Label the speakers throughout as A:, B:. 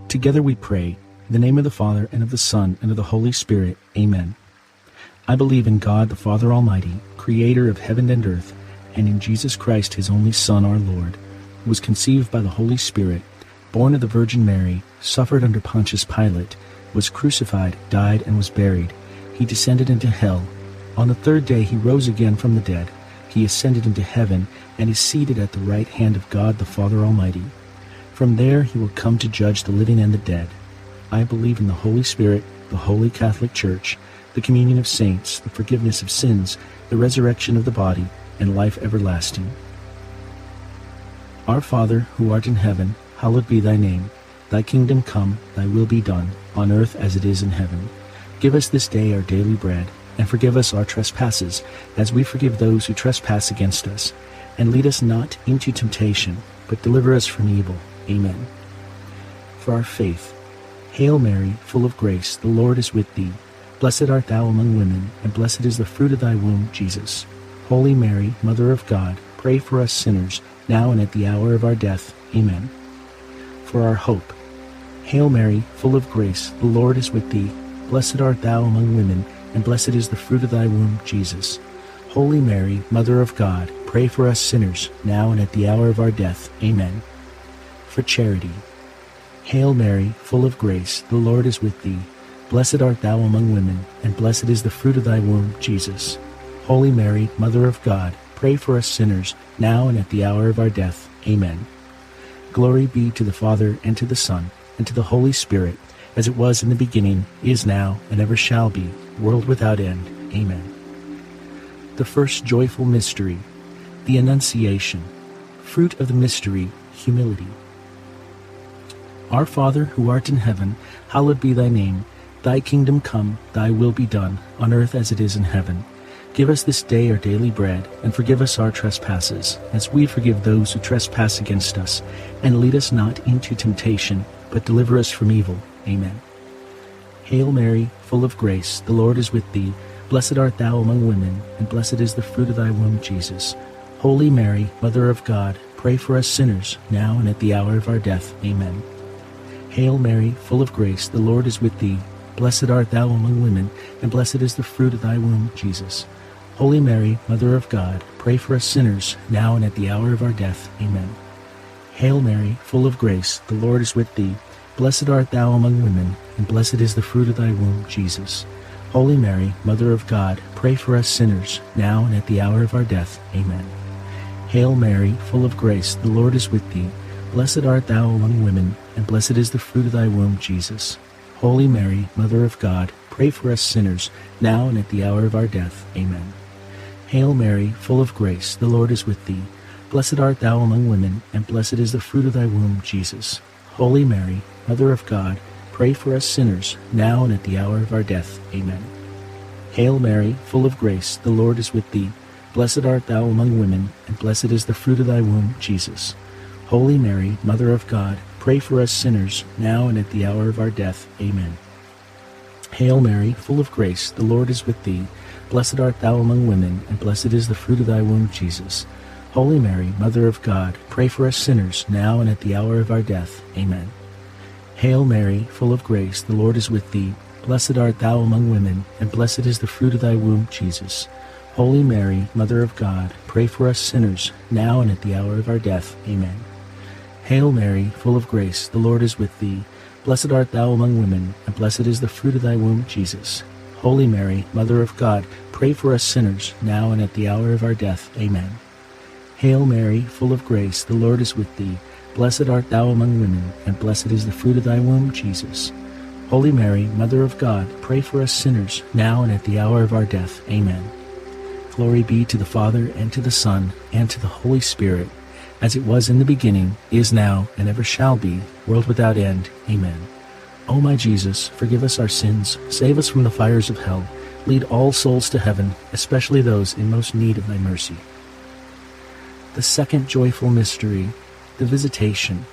A: Together we pray, in the name of the Father, and of the Son, and of the Holy Spirit. Amen. I believe in God, the Father Almighty, creator of heaven and earth, and in Jesus Christ, his only Son, our Lord, who was conceived by the Holy Spirit, born of the Virgin Mary, suffered under Pontius Pilate, was crucified, died, and was buried. He descended into hell. On the third day he rose again from the dead. He ascended into heaven, and is seated at the right hand of God the Father Almighty. From there he will come to judge the living and the dead. I believe in the Holy Spirit, the Holy Catholic Church, the communion of saints, the forgiveness of sins, the resurrection of the body, and life everlasting. Our Father, who art in heaven, hallowed be thy name. Thy kingdom come, thy will be done, on earth as it is in heaven. Give us this day our daily bread, and forgive us our trespasses, as we forgive those who trespass against us. And lead us not into temptation, but deliver us from evil. Amen. For our faith. Hail Mary, full of grace, the Lord is with thee. Blessed art thou among women, and blessed is the fruit of thy womb, Jesus. Holy Mary, Mother of God, pray for us sinners, now and at the hour of our death. Amen. For our hope. Hail Mary, full of grace, the Lord is with thee. Blessed art thou among women, and blessed is the fruit of thy womb, Jesus. Holy Mary, Mother of God, pray for us sinners, now and at the hour of our death. Amen. For charity. Hail Mary, full of grace, the Lord is with thee. Blessed art thou among women, and blessed is the fruit of thy womb, Jesus. Holy Mary, Mother of God, pray for us sinners, now and at the hour of our death. Amen. Glory be to the Father, and to the Son, and to the Holy Spirit, as it was in the beginning, is now, and ever shall be, world without end. Amen. The first joyful mystery, the Annunciation. Fruit of the mystery, humility. Our Father, who art in heaven, hallowed be thy name. Thy kingdom come, thy will be done, on earth as it is in heaven. Give us this day our daily bread, and forgive us our trespasses, as we forgive those who trespass against us. And lead us not into temptation, but deliver us from evil. Amen. Hail Mary, full of grace, the Lord is with thee. Blessed art thou among women, and blessed is the fruit of thy womb, Jesus. Holy Mary, Mother of God, pray for us sinners, now and at the hour of our death. Amen. Hail Mary, full of grace, the Lord is with thee. Blessed art thou among women, and blessed is the fruit of thy womb, Jesus. Holy Mary, Mother of God, pray for us sinners, now and at the hour of our death. Amen. Hail Mary, full of grace, the Lord is with thee. Blessed art thou among women, and blessed is the fruit of thy womb, Jesus. Holy Mary, Mother of God, pray for us sinners, now and at the hour of our death. Amen. Hail Mary, full of grace, the Lord is with thee. Blessed art thou among women, and blessed is the fruit of thy womb, Jesus. Holy Mary, Mother of God, pray for us sinners, now and at the hour of our death. Amen. Hail Mary, full of grace, the Lord is with thee. Blessed art thou among women, and blessed is the fruit of thy womb, Jesus. Holy Mary, Mother of God, pray for us sinners, now and at the hour of our death. Amen. Hail Mary, full of grace, the Lord is with thee. Blessed art thou among women, and blessed is the fruit of thy womb, Jesus. Holy Mary, Mother of God, pray for us sinners, now and at the hour of our death. Amen. Hail Mary, full of grace, the Lord is with thee. Blessed art thou among women, and blessed is the fruit of thy womb, Jesus. Holy Mary, Mother of God, pray for us sinners, now and at the hour of our death. Amen. Hail Mary, full of grace, the Lord is with thee. Blessed art thou among women, and blessed is the fruit of thy womb, Jesus. Holy Mary, Mother of God, pray for us sinners, now and at the hour of our death. Amen. Hail Mary, full of grace, the Lord is with thee. Blessed art thou among women, and blessed is the fruit of thy womb, Jesus. Holy Mary, Mother of God, pray for us sinners, now and at the hour of our death. Amen. Hail Mary, full of grace, the Lord is with thee. Blessed art thou among women, and blessed is the fruit of thy womb, Jesus. Holy Mary, Mother of God, pray for us sinners, now and at the hour of our death. Amen. Glory be to the Father, and to the Son, and to the Holy Spirit, as it was in the beginning, is now, and ever shall be, world without end. Amen. O my Jesus, forgive us our sins, save us from the fires of hell, lead all souls to heaven, especially those in most need of thy mercy. The second joyful mystery, the Visitation.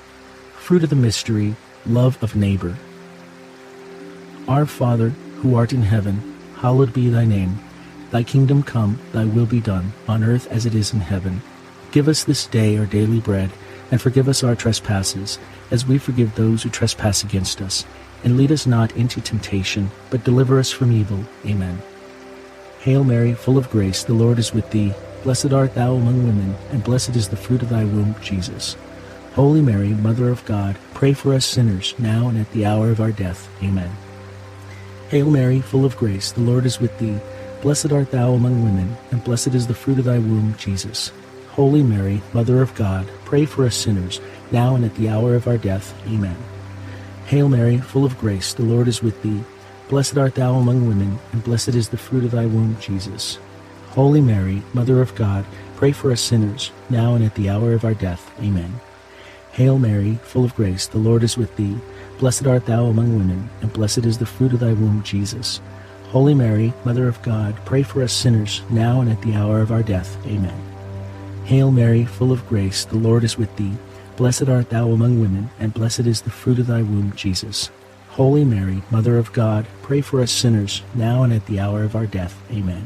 A: Fruit of the mystery, love of neighbor. Our Father, who art in heaven, hallowed be thy name. Thy kingdom come, thy will be done, on earth as it is in heaven. Give us this day our daily bread, and forgive us our trespasses, as we forgive those who trespass against us. And lead us not into temptation, but deliver us from evil. Amen. Hail Mary, full of grace, the Lord is with thee. Blessed art thou among women, and blessed is the fruit of thy womb, Jesus. Holy Mary, Mother of God, pray for us sinners, now and at the hour of our death. Amen. Hail Mary, full of grace, the Lord is with thee. Blessed art thou among women, and blessed is the fruit of thy womb, Jesus. Holy Mary, Mother of God, pray for us sinners, now and at the hour of our death. Amen. Hail Mary, full of grace, the Lord is with thee. Blessed art thou among women, and blessed is the fruit of thy womb, Jesus. Holy Mary, Mother of God, pray for us sinners, now and at the hour of our death. Amen. Hail Mary, full of grace, the Lord is with thee. Blessed art thou among women, and blessed is the fruit of thy womb, Jesus. Holy Mary, Mother of God, pray for us sinners, now and at the hour of our death. Amen. Hail Mary, full of grace, the Lord is with thee. Blessed art thou among women, and blessed is the fruit of thy womb, Jesus. Holy Mary, Mother of God, pray for us sinners, now and at the hour of our death. Amen.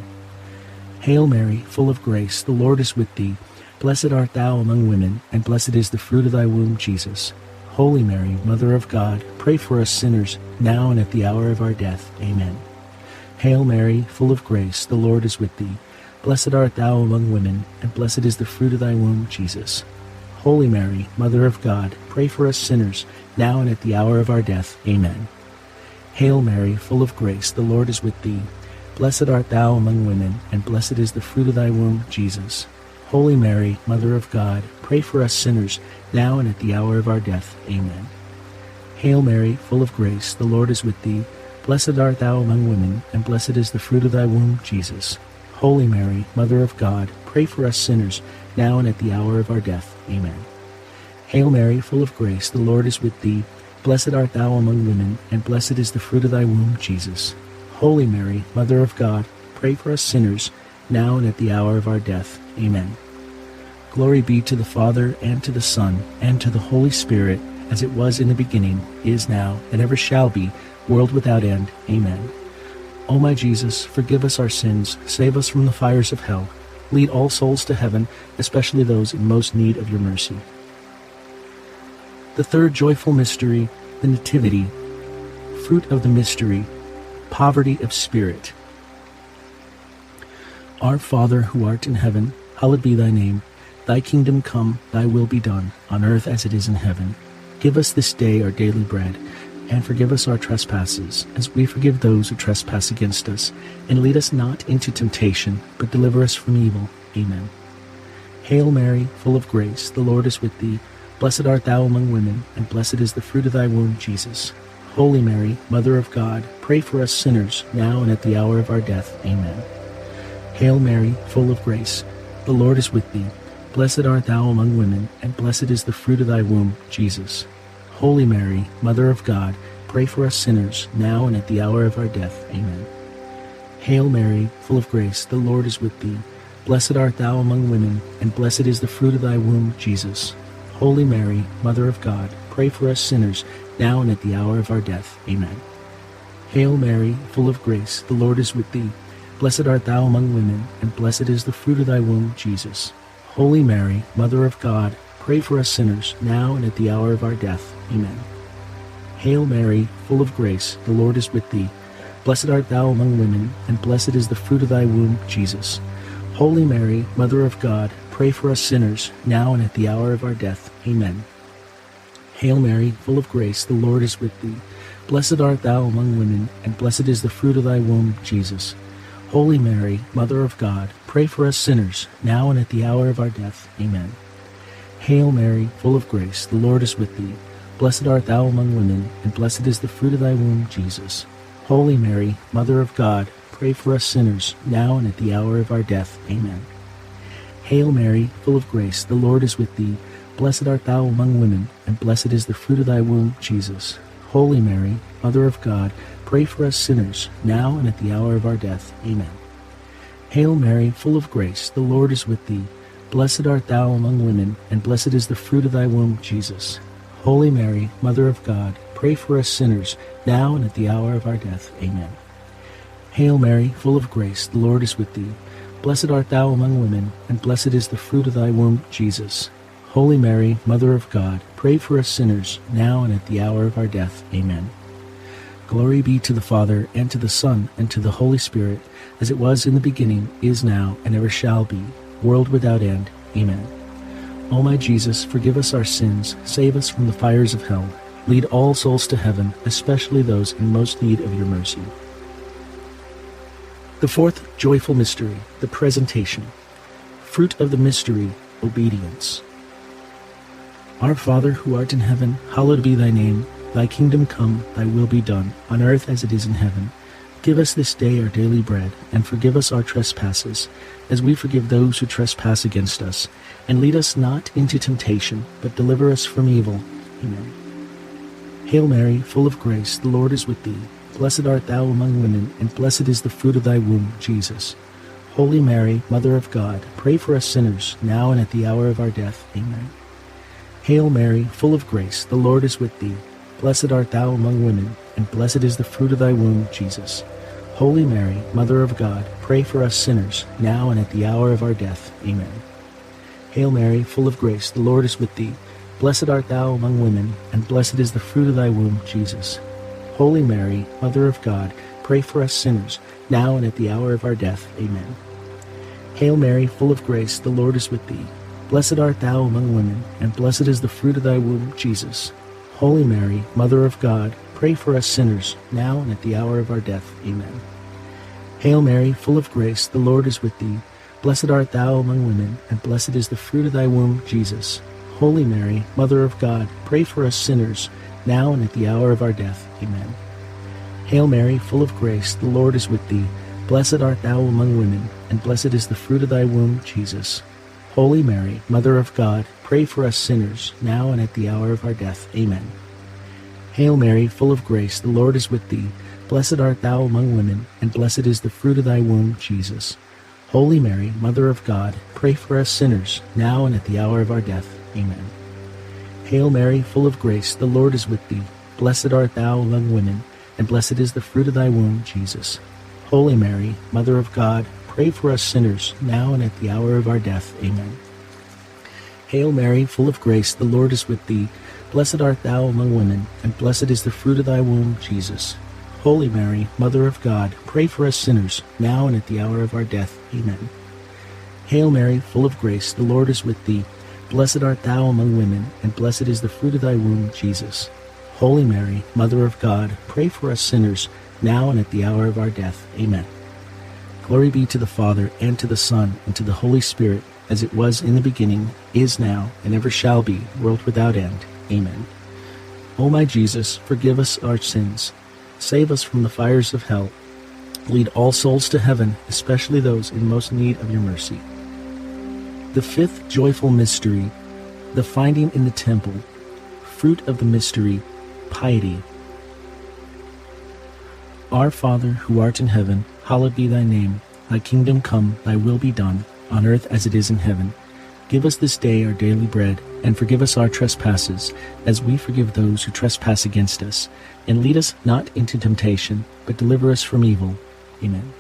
A: Hail Mary, full of grace, the Lord is with thee. Blessed art thou among women, and blessed is the fruit of thy womb, Jesus. Holy Mary, Mother of God, pray for us sinners, now and at the hour of our death. Amen. Hail Mary, full of grace, the Lord is with thee. Blessed art thou among women, and blessed is the fruit of thy womb, Jesus. Holy Mary, Mother of God, pray for us sinners, now and at the hour of our death. Amen. Hail Mary, full of grace, the Lord is with thee. Blessed art thou among women, and blessed is the fruit of thy womb, Jesus. Holy Mary, Mother of God, pray for us sinners, now and at the hour of our death. Amen. Hail Mary, full of grace, the Lord is with thee. Blessed art thou among women, and blessed is the fruit of thy womb, Jesus. Holy Mary, Mother of God, pray for us sinners, now and at the hour of our death. Amen. Hail Mary, full of grace, the Lord is with thee. Blessed art thou among women, and blessed is the fruit of thy womb, Jesus. Holy Mary, Mother of God, pray for us sinners, now and at the hour of our death. Amen. Glory be to the Father, and to the Son, and to the Holy Spirit, as it was in the beginning, is now, and ever shall be, world without end. Amen. O my Jesus, forgive us our sins, save us from the fires of hell, lead all souls to heaven, especially those in most need of your mercy. The third joyful mystery, the Nativity. Fruit of the mystery, poverty of spirit. Our Father, who art in heaven, hallowed be thy name. Thy kingdom come, thy will be done, on earth as it is in heaven. Give us this day our daily bread, and forgive us our trespasses, as we forgive those who trespass against us. And lead us not into temptation, but deliver us from evil. Amen. Hail Mary, full of grace, the Lord is with thee. Blessed art thou among women, and blessed is the fruit of thy womb, Jesus. Holy Mary, Mother of God, pray for us sinners, now and at the hour of our death. Amen. Hail Mary, full of grace, the Lord is with thee. Blessed art thou among women, and blessed is the fruit of thy womb, Jesus. Holy Mary, Mother of God, pray for us sinners, now and at the hour of our death. Amen. Hail Mary, full of grace, the Lord is with thee. Blessed art thou among women, and blessed is the fruit of thy womb, Jesus. Holy Mary, Mother of God, pray for us sinners, now and at the hour of our death. Amen. Hail Mary, full of grace, the Lord is with thee. Blessed art thou among women, and blessed is the fruit of thy womb, Jesus. Holy Mary, Mother of God, pray for us sinners, now and at the hour of our death. Amen. Hail Mary, full of grace, the Lord is with thee. Blessed art thou among women, and blessed is the fruit of thy womb, Jesus. Holy Mary, Mother of God, pray for us sinners, now and at the hour of our death. Amen. Hail Mary, full of grace, the Lord is with thee. Blessed art thou among women, and blessed is the fruit of thy womb, Jesus. Holy Mary, Mother of God, pray for us sinners, now and at the hour of our death. Amen. Hail Mary, full of grace, the Lord is with thee. Blessed art thou among women, and blessed is the fruit of thy womb, Jesus. Holy Mary, Mother of God, pray for us sinners, now and at the hour of our death. Amen. Hail Mary, full of grace, the Lord is with thee. Blessed art thou among women, and blessed is the fruit of thy womb, Jesus. Holy Mary, Mother of God, pray for us sinners, now and at the hour of our death. Amen. Hail Mary, full of grace, the Lord is with thee. Blessed art thou among women, and blessed is the fruit of thy womb, Jesus. Holy Mary, Mother of God, pray for us sinners, now and at the hour of our death. Amen. Hail Mary, full of grace, the Lord is with thee. Blessed art thou among women, and blessed is the fruit of thy womb, Jesus. Holy Mary, Mother of God, pray for us sinners, now and at the hour of our death. Amen. Glory be to the Father, and to the Son, and to the Holy Spirit, as it was in the beginning, is now, and ever shall be, world without end. Amen. O my Jesus, forgive us our sins, save us from the fires of hell, lead all souls to heaven, especially those in most need of your mercy. The fourth joyful mystery, the Presentation. Fruit of the mystery, obedience. Our Father, who art in heaven, hallowed be thy name. Thy kingdom come, thy will be done, on earth as it is in heaven. Give us this day our daily bread, and forgive us our trespasses, as we forgive those who trespass against us. And lead us not into temptation, but deliver us from evil. Amen. Hail Mary, full of grace, the Lord is with thee. Blessed art thou among women, and blessed is the fruit of thy womb, Jesus. Holy Mary, Mother of God, pray for us sinners, now and at the hour of our death. Amen. Hail Mary, full of grace, the Lord is with thee. Blessed art thou among women, and blessed is the fruit of thy womb, Jesus. Holy Mary, Mother of God, pray for us sinners, now and at the hour of our death. Amen. Hail Mary, full of grace, the Lord is with thee. Blessed art thou among women, and blessed is the fruit of thy womb, Jesus. Holy Mary, Mother of God, pray for us sinners, now and at the hour of our death. Amen. Hail Mary, full of grace, the Lord is with thee. Blessed art thou among women, and blessed is the fruit of thy womb, Jesus. Holy Mary, Mother of God, pray for us sinners, now and at the hour of our death. Amen. Hail Mary, full of grace, the Lord is with thee. Blessed art thou among women, and blessed is the fruit of thy womb, Jesus. Holy Mary, Mother of God, pray for us sinners, now and at the hour of our death. Amen. Hail Mary, full of grace, the Lord is with thee. Blessed art thou among women, and blessed is the fruit of thy womb, Jesus. Holy Mary, Mother of God, pray for us sinners, now and at the hour of our death. Amen. Hail Mary, full of grace, the Lord is with thee. Blessed art thou among women, and blessed is the fruit of thy womb, Jesus. Holy Mary, Mother of God, pray for us sinners, now and at the hour of our death. Amen. Hail Mary, full of grace, the Lord is with thee. Blessed art thou among women, and blessed is the fruit of thy womb, Jesus. Holy Mary, Mother of God, pray for us sinners, now and at the hour of our death. Amen. Hail Mary, full of grace, the Lord is with thee. Blessed art thou among women, and blessed is the fruit of thy womb, Jesus. Holy Mary, Mother of God, pray for us sinners, now and at the hour of our death. Amen. Hail Mary, full of grace, the Lord is with thee. Blessed art thou among women, and blessed is the fruit of thy womb, Jesus. Holy Mary, Mother of God, pray for us sinners, now and at the hour of our death. Amen. Glory be to the Father, and to the Son, and to the Holy Spirit, as it was in the beginning, is now, and ever shall be, world without end. Amen. O my Jesus, forgive us our sins, save us from the fires of hell, lead all souls to heaven, especially those in most need of your mercy. The fifth joyful mystery, the finding in the temple. Fruit of the mystery, piety. Our Father, who art in heaven, hallowed be thy name. Thy kingdom come, thy will be done, on earth as it is in heaven. Give us this day our daily bread, and forgive us our trespasses, as we forgive those who trespass against us. And lead us not into temptation, but deliver us from evil. Amen.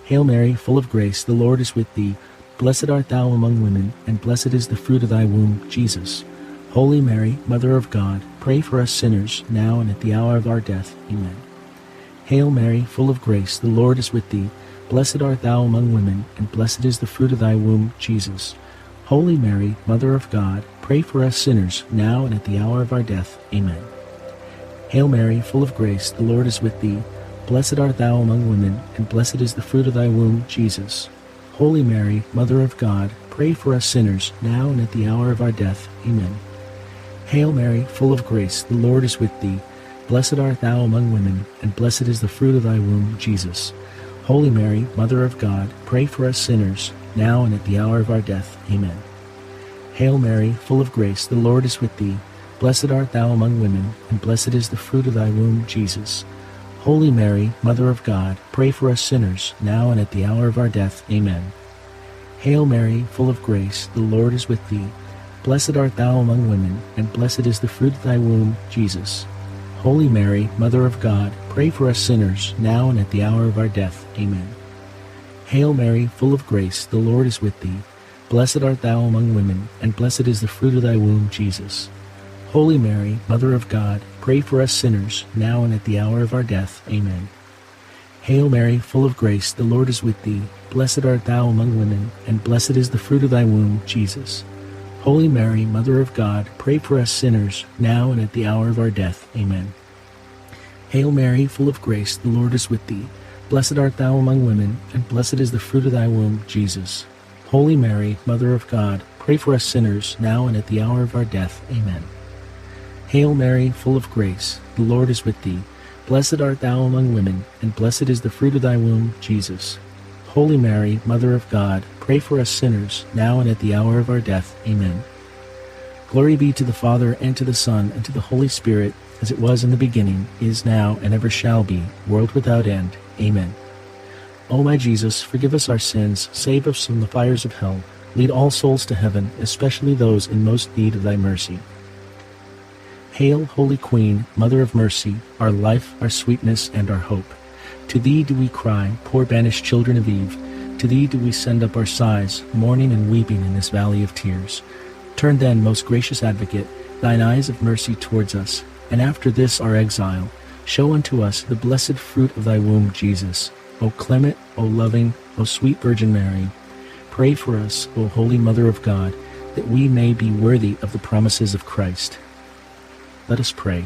A: Hail Mary, full of grace, the Lord is with thee. Blessed art thou among women, and blessed is the fruit of thy womb, Jesus. Holy Mary, Mother of God, pray for us sinners, now and at the hour of our death. Amen. Hail Mary, full of grace, the Lord is with thee. Blessed art thou among women, and blessed is the fruit of thy womb, Jesus. Holy Mary, Mother of God, pray for us sinners, now and at the hour of our death. Amen. Hail Mary, full of grace, the Lord is with thee. Blessed art thou among women, and blessed is the fruit of thy womb, Jesus. Holy Mary, Mother of God, pray for us sinners, now and at the hour of our death. Amen. Hail Mary, full of grace, the Lord is with thee. Blessed art thou among women, and blessed is the fruit of thy womb, Jesus. Holy Mary, Mother of God, pray for us sinners, now and at the hour of our death. Amen. Hail Mary, full of grace, the Lord is with thee. Blessed art thou among women, and blessed is the fruit of thy womb, Jesus. Holy Mary, Mother of God, pray for us sinners, now and at the hour of our death. Amen. Hail Mary, full of grace, the Lord is with thee. Blessed art thou among women, and blessed is the fruit of thy womb, Jesus. Holy Mary, Mother of God, pray for us sinners, now and at the hour of our death. Amen. Hail Mary, full of grace, the Lord is with thee. Blessed art thou among women, and blessed is the fruit of thy womb, Jesus. Holy Mary, Mother of God, pray for us sinners, now and at the hour of our death. Amen. Hail Mary, full of grace, the Lord is with thee. Blessed art thou among women, and blessed is the fruit of thy womb, Jesus. Holy Mary, Mother of God, pray for us sinners, now and at the hour of our death. Amen. Hail Mary, full of grace, the Lord is with thee. Blessed art thou among women, and blessed is the fruit of thy womb, Jesus. Holy Mary, Mother of God, pray for us sinners, now and at the hour of our death. Amen. Hail Mary, full of grace, the Lord is with thee. Blessed art thou among women, and blessed is the fruit of thy womb, Jesus. Holy Mary, Mother of God, pray for us sinners, now and at the hour of our death. Amen. Glory be to the Father, and to the Son, and to the Holy Spirit, as it was in the beginning, is now, and ever shall be, world without end. Amen. O my Jesus, forgive us our sins, save us from the fires of hell, lead all souls to heaven, especially those in most need of thy mercy. Hail, Holy Queen, Mother of Mercy, our life, our sweetness, and our hope. To thee do we cry, poor banished children of Eve. To thee do we send up our sighs, mourning and weeping in this valley of tears. Turn then, most gracious Advocate, thine eyes of mercy towards us, and after this our exile, show unto us the blessed fruit of thy womb, Jesus. O clement, O loving, O sweet Virgin Mary, pray for us, O Holy Mother of God, that we may be worthy of the promises of Christ. Let us pray.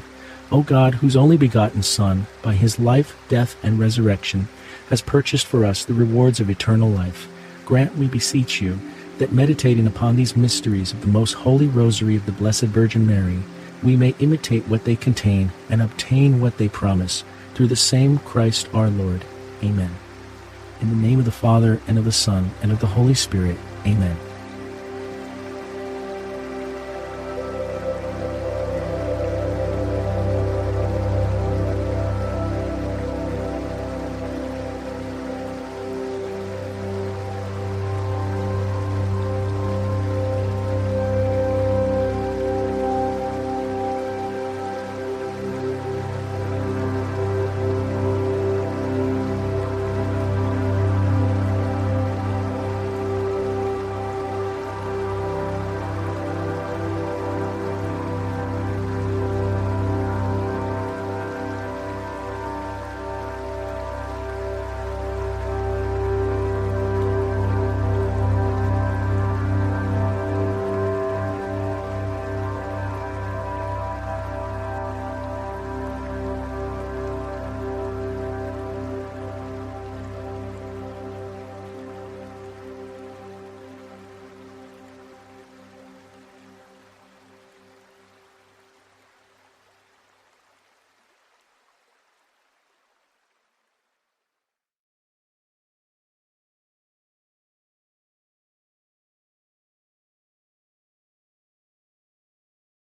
A: O God, whose only begotten Son, by his life, death, and resurrection, has purchased for us the rewards of eternal life, grant, we beseech you, that meditating upon these mysteries of the most holy Rosary of the Blessed Virgin Mary, we may imitate what they contain and obtain what they promise, through the same Christ our Lord. Amen. In the name of the Father, and of the Son, and of the Holy Spirit. Amen.